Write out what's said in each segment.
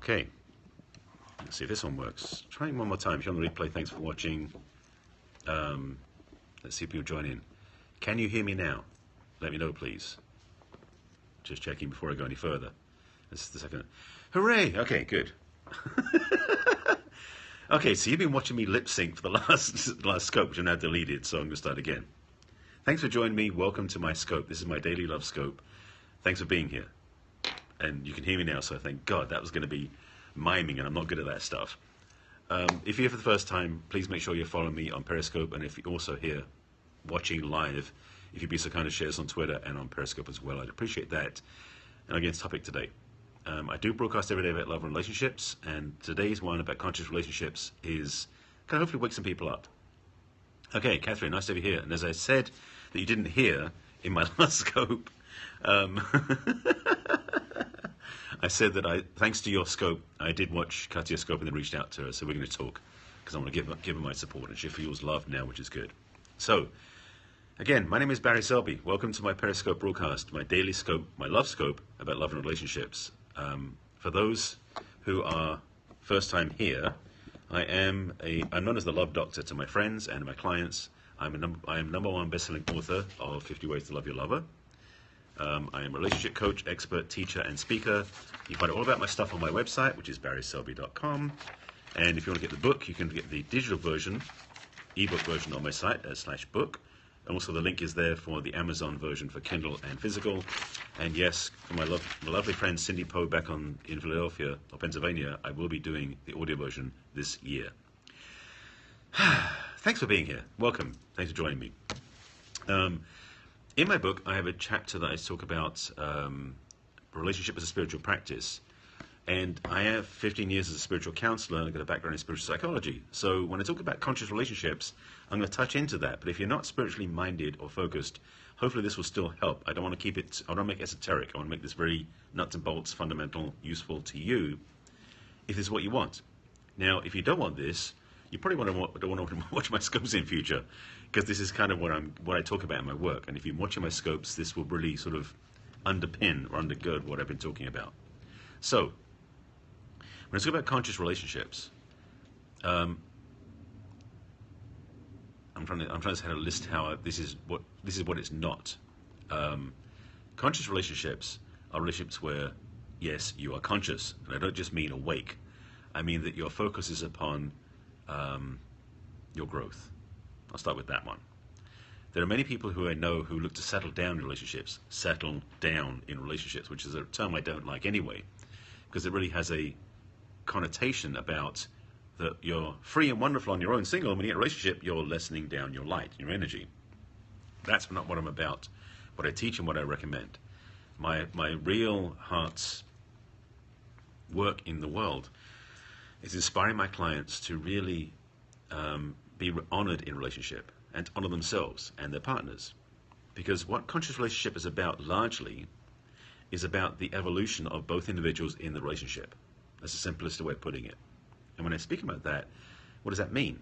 Okay, let's see if this one works. Trying one more time. If you're on the replay, thanks for watching. Let's see if people join in. Can you hear me now? Let me know, please. Just checking before I go any further. This is the second. Hooray! Okay, good. Okay, so you've been watching me lip sync for the last scope, which I've now deleted, so I'm going to start again. Thanks for joining me. Welcome to my scope. This is my daily love scope. Thanks for being here. And you can hear me now, so thank God. That was going to be miming, and I'm not good at that stuff. If you're here for the first time, please make sure you're following me on Periscope, and if you're also here watching live, if you'd be so kind of share us on Twitter and on Periscope as well, I'd appreciate that. And again, topic today. I do broadcast every day about love and relationships, and today's one about conscious relationships is kind of hopefully wake some people up. Okay, Catherine, nice to have you here. And as I said that you didn't hear in my last scope, I said that thanks to your scope, I did watch Katya's scope and then reached out to her, so we're going to talk because I want to give her my support, and she feels loved now, which is good. So, again, my name is Barry Selby. Welcome to my Periscope broadcast, my daily scope, my love scope about love and relationships. For those who are first time here, I'm known as the love doctor to my friends and my clients. I am #1 best-selling author of 50 Ways to Love Your Lover. I am a relationship coach, expert, teacher, and speaker. You find all about my stuff on my website, which is barryselby.com. And if you want to get the book, you can get the digital version, ebook version on my site /book. And also the link is there for the Amazon version for Kindle and physical. And yes, for my lovely friend Cindy Poe back in Philadelphia or Pennsylvania, I will be doing the audio version this year. Thanks for being here. Welcome. Thanks for joining me. In my book, I have a chapter that I talk about relationship as a spiritual practice. And I have 15 years as a spiritual counselor, and I've got a background in spiritual psychology. So when I talk about conscious relationships, I'm going to touch into that. But if you're not spiritually minded or focused, hopefully this will still help. I don't want to I don't make it esoteric. I want to make this very nuts and bolts, fundamental, useful to you, if this is what you want. Now, if you don't want this, you probably don't want to watch my scopes in future, because this is kind of what I talk about in my work. And if you're watching my scopes, this will really sort of underpin or undergird what I've been talking about. So, when I talk about conscious relationships, I'm trying to say how to list how this is what it's not. Conscious relationships are relationships where, yes, you are conscious, and I don't just mean awake. I mean that your focus is upon your growth. I'll start with that one. There are many people who I know who look to settle down in relationships, which is a term I don't like anyway, because it really has a connotation about that you're free and wonderful on your own single, and when you get a relationship, you're lessening down your light, your energy. That's not what I'm about. What I teach and what I recommend. My real heart's work in the world is inspiring my clients to really be honored in relationship and honor themselves and their partners. Because what conscious relationship is about largely is about the evolution of both individuals in the relationship. That's the simplest way of putting it. And when I speak about that, what does that mean?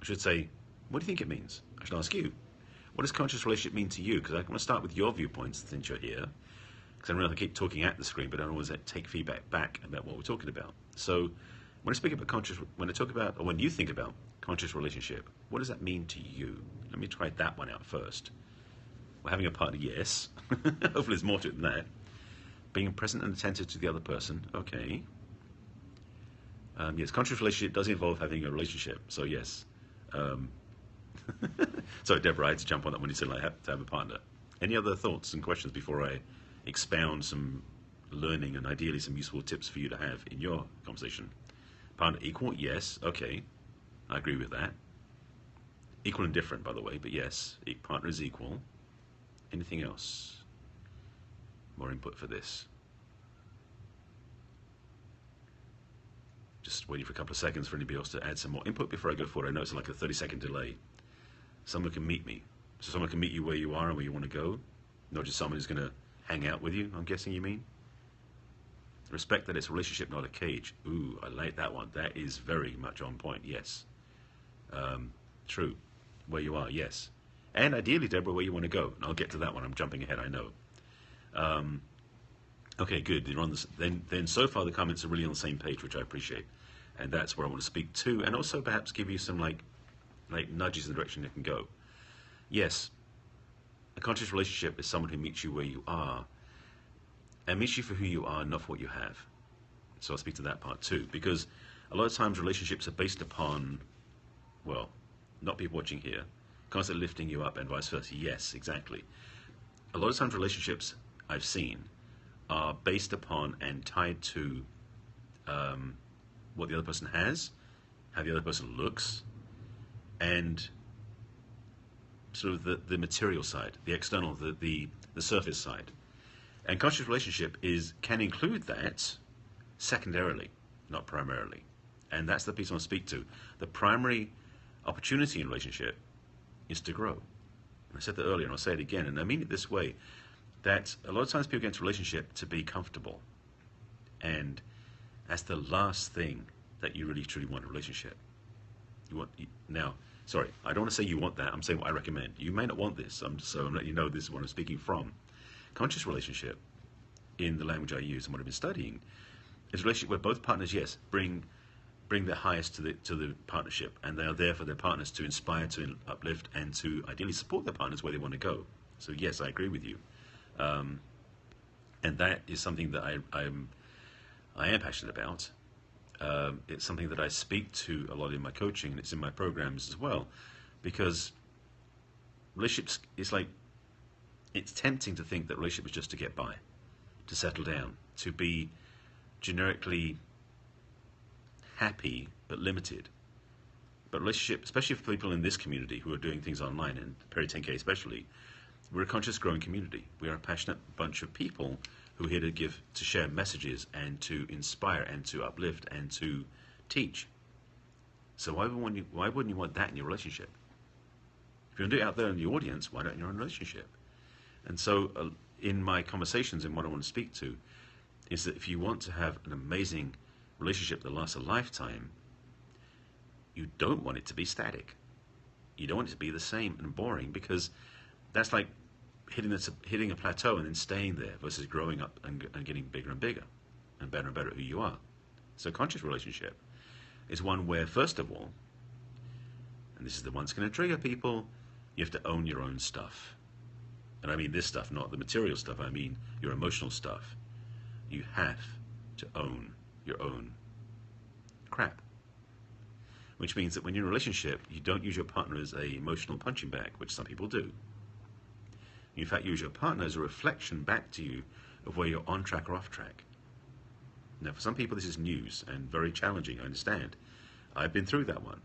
I should say, what do you think it means? I should ask you, what does conscious relationship mean to you? Because I want to start with your viewpoints since you're here. Because I don't really keep talking at the screen, but I don't always take feedback back about what we're talking about. So when I speak about when you think about conscious relationship, what does that mean to you? Let me try that one out first. Well, having a partner, yes. Hopefully there's more to it than that. Being present and attentive to the other person, okay. Yes, conscious relationship does involve having a relationship, so yes. Sorry, Deborah, I had to jump on that when you said I have to have a partner. Any other thoughts and questions before I expound some learning and ideally some useful tips for you to have in your conversation? Partner equal? Yes, okay. I agree with that. Equal and different, by the way, but yes, partner is equal. Anything else? More input for this. Just waiting for a couple of seconds for anybody else to add some more input before I go forward. I know it's like a 30-second delay. Someone can meet me. So someone can meet you where you are and where you want to go. Not just someone who's going to hang out with you, I'm guessing you mean. Respect that it's a relationship, not a cage. Ooh, I like that one. That is very much on point, yes. True. Where you are, yes. And ideally, Deborah, where you want to go. And I'll get to that one. I'm jumping ahead, I know. Okay, good. You're on this. Then so far the comments are really on the same page, which I appreciate, and that's where I want to speak to, and also perhaps give you some like nudges in the direction you can go. Yes, a conscious relationship is someone who meets you where you are, and meets you for who you are, not for what you have. So I'll speak to that part too, because a lot of times relationships are based upon, well, not people watching here, constantly lifting you up and vice versa. Yes, exactly. A lot of times relationships I've seen are based upon and tied to what the other person has, how the other person looks, and sort of the material side, the external, the surface side. And conscious relationship can include that secondarily, not primarily. And that's the piece I want to speak to. The primary opportunity in a relationship is to grow. I said that earlier, and I'll say it again, and I mean it this way, that a lot of times people get into a relationship to be comfortable. And that's the last thing that you really truly want in a relationship. Now, sorry, I don't want to say you want that. I'm saying what I recommend. You may not want this, so I'm letting you know this is what I'm speaking from. Conscious relationship, in the language I use and what I've been studying, is a relationship where both partners, yes, bring their highest to the partnership, and they are there for their partners to inspire, to uplift, and to ideally support their partners where they want to go. So yes, I agree with you. And that is something that I am passionate about. It's something that I speak to a lot in my coaching, and it's in my programs as well, because relationships, it's tempting to think that relationship is just to get by, to settle down, to be generically happy but limited. But relationship, especially for people in this community who are doing things online, and Perry 10K especially, we're a conscious growing community. We are a passionate bunch of people who are here to share messages and to inspire and to uplift and to teach. So why wouldn't you want that in your relationship? If you want to do it out there in the audience, why not in your own relationship? And so in my conversations and what I want to speak to is that if you want to have an amazing relationship that lasts a lifetime, you don't want it to be static. You don't want it to be the same and boring, because that's like hitting a plateau and then staying there versus growing up and getting bigger and bigger and better at who you are. So conscious relationship is one where, first of all, and this is the one that's going to trigger people, you have to own your own stuff. And I mean this stuff, not the material stuff. I mean your emotional stuff. You have to own your own crap. Which means that when you're in a relationship, you don't use your partner as an emotional punching bag, which some people do. You, in fact, use your partner as a reflection back to you of where you're on track or off track. Now, for some people, this is news and very challenging, I understand. I've been through that one.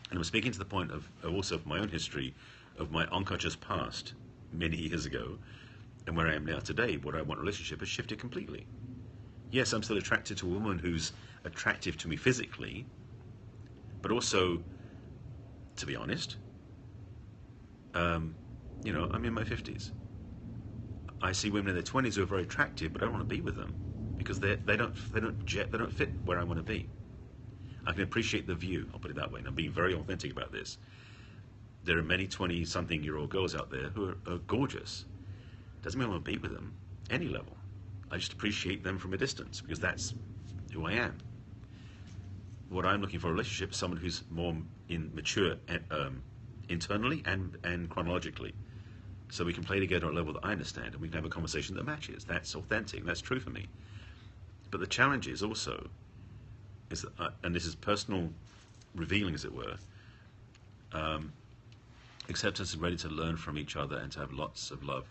And I'm speaking to the point of also of my own history, of my unconscious past many years ago, and where I am now today. What I want in a relationship has shifted completely. Yes, I'm still attracted to a woman who's attractive to me physically, but also, to be honest, I'm in my 50s. I see women in their 20s who are very attractive, but I don't want to be with them because they don't fit where I want to be. I can appreciate the view, I'll put it that way, and I'm being very authentic about this. There are many 20-something-year-old girls out there who are gorgeous. Doesn't mean I want to be with them, any level. I just appreciate them from a distance because that's who I am. What I'm looking for in a relationship is someone who's more mature internally and chronologically. So we can play together at a level that I understand, and we can have a conversation that matches. That's authentic. That's true for me. But the challenge is also, that, and this is personal revealing, as it were, acceptance and ready to learn from each other and to have lots of love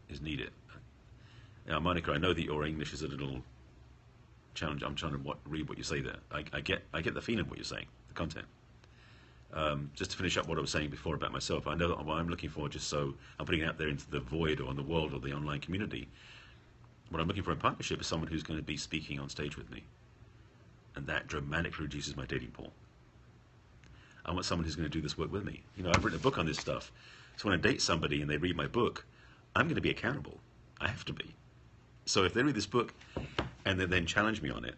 is needed. Now, Monica, I know that your English is a little challenge. I'm trying to read what you say there. I get the feeling of what you're saying, the content. Just to finish up what I was saying before about myself, I know that what I'm looking for, just so I'm putting it out there into the void or on the world or the online community, what I'm looking for in partnership is someone who's going to be speaking on stage with me. And that dramatically reduces my dating pool. I want someone who's going to do this work with me. I've written a book on this stuff. So when I date somebody and they read my book, I'm going to be accountable. I have to be. So if they read this book and they then challenge me on it,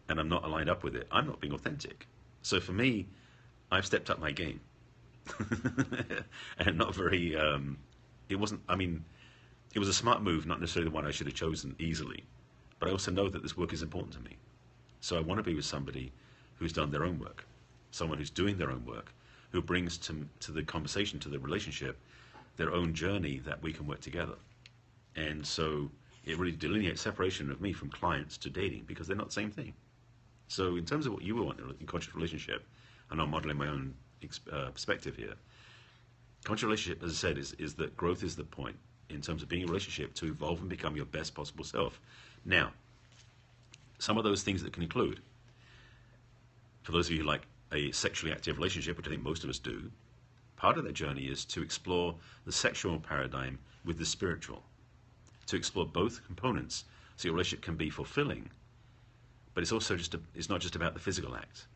and I'm not aligned up with it, I'm not being authentic. So for me, I've stepped up my game. And not very, it wasn't, it was a smart move, not necessarily the one I should have chosen easily. But I also know that this work is important to me. So I want to be with somebody who's done their own work, someone who's doing their own work, who brings to the conversation, to the relationship, their own journey that we can work together. And so it really delineates separation of me from clients to dating, because they're not the same thing. So in terms of what you want in a conscious relationship, and I'm modeling my own perspective here, conscious relationship, as I said, is that growth is the point in terms of being in a relationship to evolve and become your best possible self. Now, some of those things that can include, for those of you who like a sexually active relationship, which I think most of us do, part of that journey is to explore the sexual paradigm with the spiritual, to explore both components so your relationship can be fulfilling. But it's also it's not just about the physical act.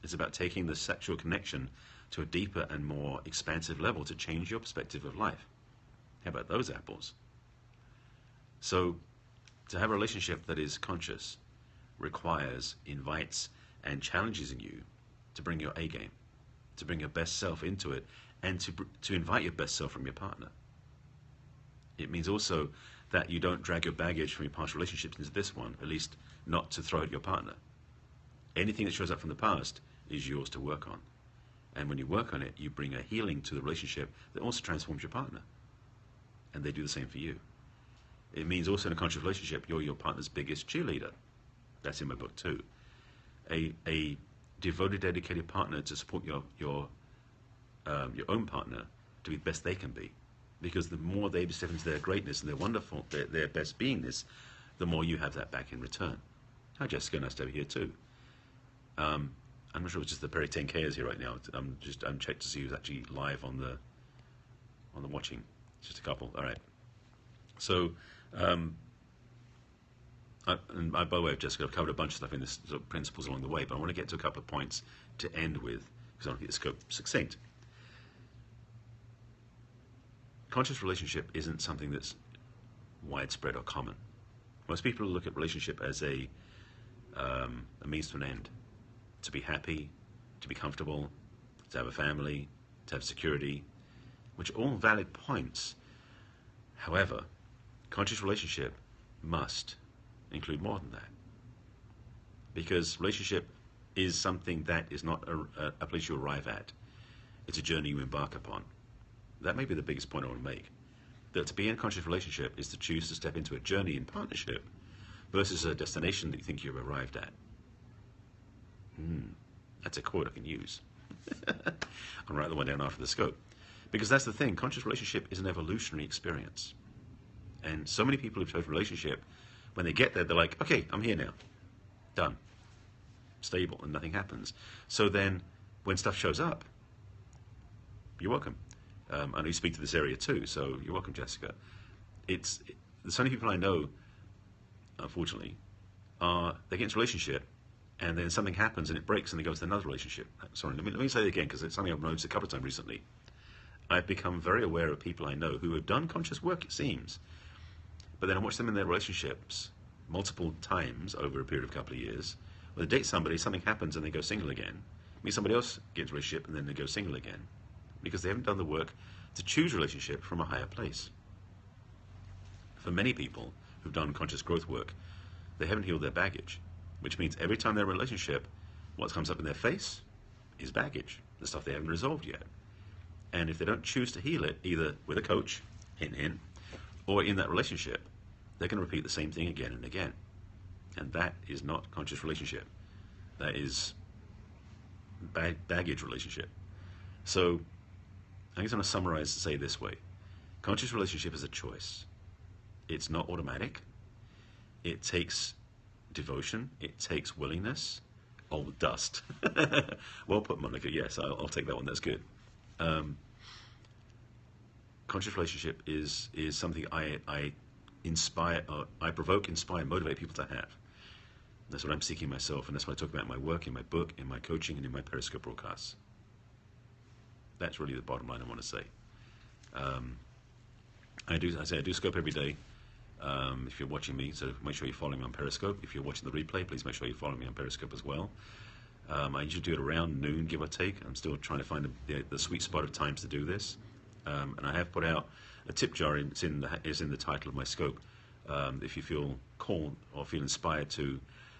It's about taking the sexual connection to a deeper and more expansive level to change your perspective of life. How about those apples? So to have a relationship that is conscious requires, invites, and challenges in you to bring your A game, to bring your best self into it, and to invite your best self from your partner. It means also that you don't drag your baggage from your past relationships into this one, at least not to throw at your partner. Anything that shows up from the past is yours to work on. And when you work on it, you bring a healing to the relationship that also transforms your partner. And they do the same for you. It means also in a conscious relationship, you're your partner's biggest cheerleader. That's in my book too. A devoted, dedicated partner to support your own partner to be the best they can be. Because the more they step into their greatness and their wonderful, their best beingness, the more you have that back in return. Hi Jessica, nice to have you here too. I'm not sure it's just the Perry 10Kers here right now. I'm checked to see who's actually live on the watching. Just a couple. All right. So, by the way, Jessica, I've covered a bunch of stuff in this sort of principles along the way, but I want to get to a couple of points to end with because I want to keep the scope succinct. Conscious relationship isn't something that's widespread or common. Most people look at relationship as a means to an end. To be happy, to be comfortable, to have a family, to have security, which are all valid points. However, conscious relationship must include more than that. Because relationship is something that is not a place you arrive at. It's a journey you embark upon. That may be the biggest point I want to make. That to be in a conscious relationship is to choose to step into a journey in partnership versus a destination that you think you've arrived at. That's a quote I can use. I'll write the one down after the scope. Because that's the thing, conscious relationship is an evolutionary experience. And so many people who've chosen relationship, when they get there, they're like, okay, I'm here now. Done. Stable, and nothing happens. So then, when stuff shows up, you're welcome. I know you speak to this area too, so you're welcome, Jessica. There's so many people I know, unfortunately, they get into a relationship, and then something happens and it breaks and they go to another relationship. Sorry, let me say it again, because it's something I've noticed a couple of times recently. I've become very aware of people I know who have done conscious work, it seems, but then I watch them in their relationships multiple times over a period of a couple of years, where they date somebody, something happens and they go single again, meet somebody else, get into a relationship, and then they go single again, because they haven't done the work to choose relationship from a higher place. For many people who've done conscious growth work, they haven't healed their baggage, which means every time they're in a relationship, what comes up in their face is baggage, the stuff they haven't resolved yet. And if they don't choose to heal it, either with a coach, hint, hint, or in that relationship, they're going to repeat the same thing again and again. And that is not conscious relationship. That is baggage relationship. So I'm just going to summarize to say it this way. Conscious relationship is a choice. It's not automatic. It takes devotion. It takes willingness. Oh, dust. Well put, Monica. Yes, I'll take that one. That's good. Conscious relationship is something I inspire, I provoke, inspire, motivate people to have. That's what I'm seeking myself, and that's what I talk about in my work, in my book, in my coaching, and in my Periscope broadcasts. That's really the bottom line I want to say. I do scope every day. If you're watching me, so make sure you're following me on Periscope. If you're watching the replay, please make sure you follow me on Periscope as well. I usually do it around noon, give or take. I'm still trying to find the sweet spot of times to do this. And I have put out A tip jar is in the title of my scope. If you feel called or feel inspired to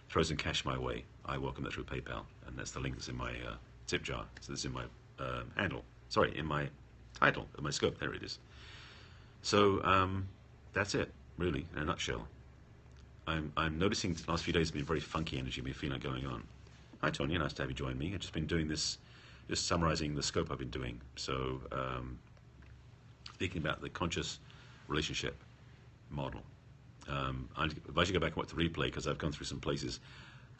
throw some cash my way, I welcome that through PayPal, and that's the link that's in my tip jar. So that's in my handle. Sorry, in my title of my scope. There it is. So that's it, really, in a nutshell. I'm noticing the last few days have been very funky energy, been feeling going on. Hi, Tonya, nice to have you join me. I've just been doing this, just summarizing the scope I've been doing. So, speaking about the conscious relationship model. I advise you to go back and watch the replay because I've gone through some places.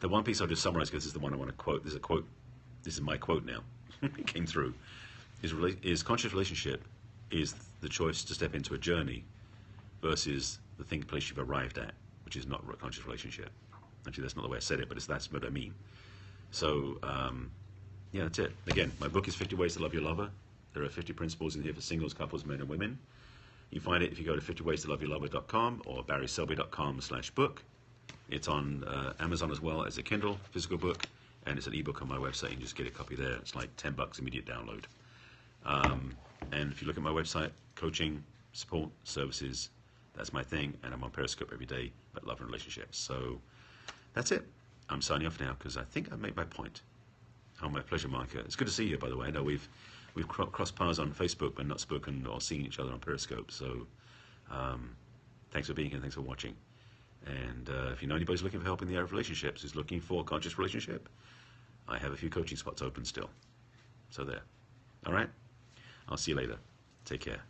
The one piece I'll just summarize because this is the one I want to quote. This is a quote. This is my quote now. It came through. Is conscious relationship is the choice to step into a journey versus the place you've arrived at, which is not a conscious relationship. Actually, that's not the way I said it, but that's what I mean. So, yeah, that's it. Again, my book is 50 Ways to Love Your Lover. There are 50 principles in here for singles, couples, men and women. You find it if you go to 50waystoLoveYourLover.com or barryselby.com/book. It's on Amazon as well as a Kindle physical book, and it's an ebook on my website. You can just get a copy there. It's like $10 immediate download. And if you look at my website, coaching, support, services, that's my thing, and I'm on Periscope every day about love and relationships. So that's it. I'm signing off now because I think I've made my point. Oh, my pleasure, Micah. It's good to see you, by the way. I know we've crossed paths on Facebook but not spoken or seen each other on Periscope. So thanks for being here. Thanks for watching. And if you know anybody's looking for help in the area of relationships, who's looking for a conscious relationship, I have a few coaching spots open still. So there. All right? I'll see you later. Take care.